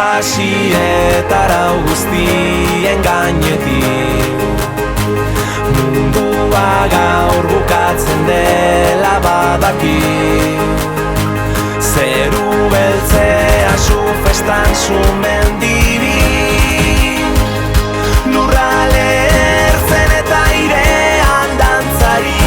Sasi eta arau guztien gainetik mundua gaur bukatzen dela badaki. Zeru beltzea zu festan zumen dibi, lurrale ertzen eta airean dantzari.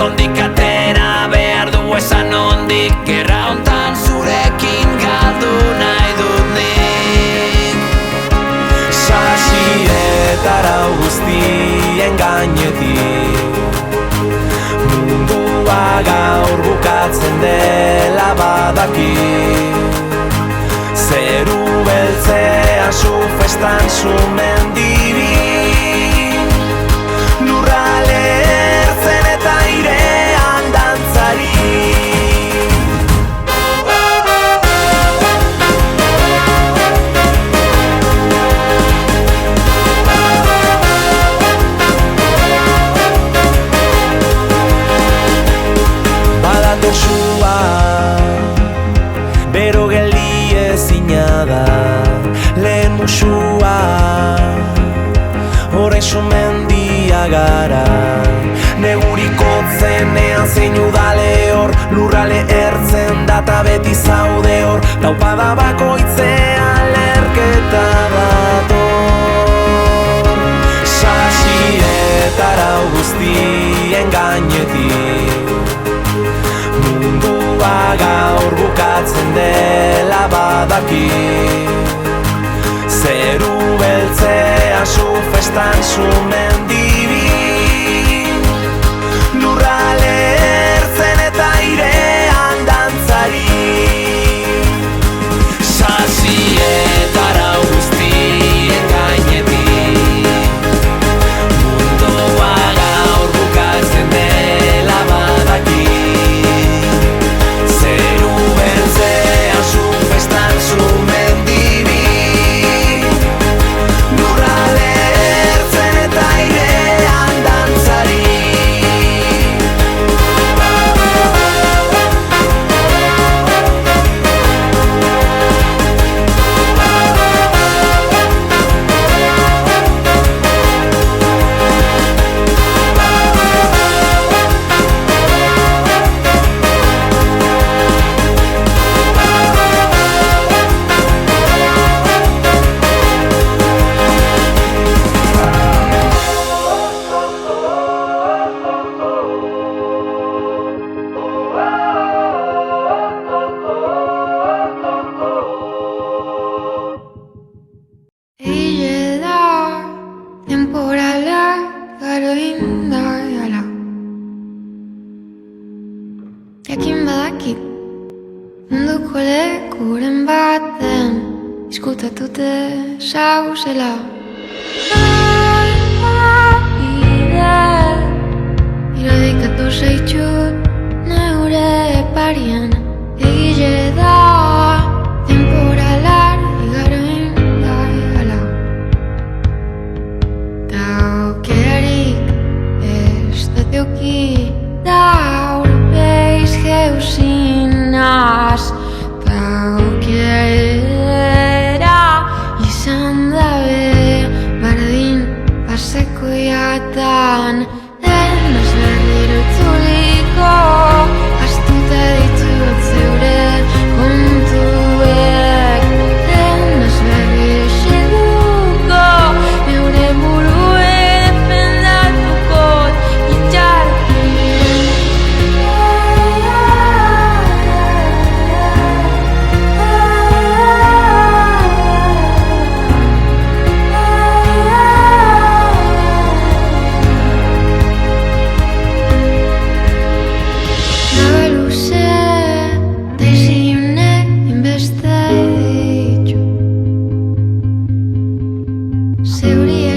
Nondik atera behar du esan nondik, gerra hontan zurekin galdu nahi dut nik. Sasi eta arau guztien gainetik mundua gaur bukatzen dela badaki. Zeru beltzea zu festan zumen dibi, lurrale ertzen eta airean dantzari. Badator sua, bero geldi ezina da, lehen musua, orain sumendia gara. Negurikotzenean zein udale hor, lurrale ertzen data beti zaude hor, taupada bakoitzean lerketa dator. Sasi eta arau guztien gainetik mundua gaur bukatzen dela badaki. Zeru beltzea zu festan zumen dibi, lurrale ertzen eta airean dantzari. Sasi eta arau guztien gainetik mundua gaur bukatzen dela badaki. Zeru beltzea zu festan zumen dibi, lurrale ertzen eta airean dantzari. Eile da, temporala, garo indaiala. Jakin badakit, munduko lekuren baten izkutatute sauzela. Irudikatu zaitxut neure parian. Eile da, temporalar, igaro indaiala. Ta aukerarik ez dut euki, da aurpeiz geuzinaz. Ta aukera izan dabe, bardin paseko jatan. Denaz berriro itzuliko, astuta ditut zeure kontuek. Denaz berriro xeduko, neure burue defendatuko itxarokin. zeuria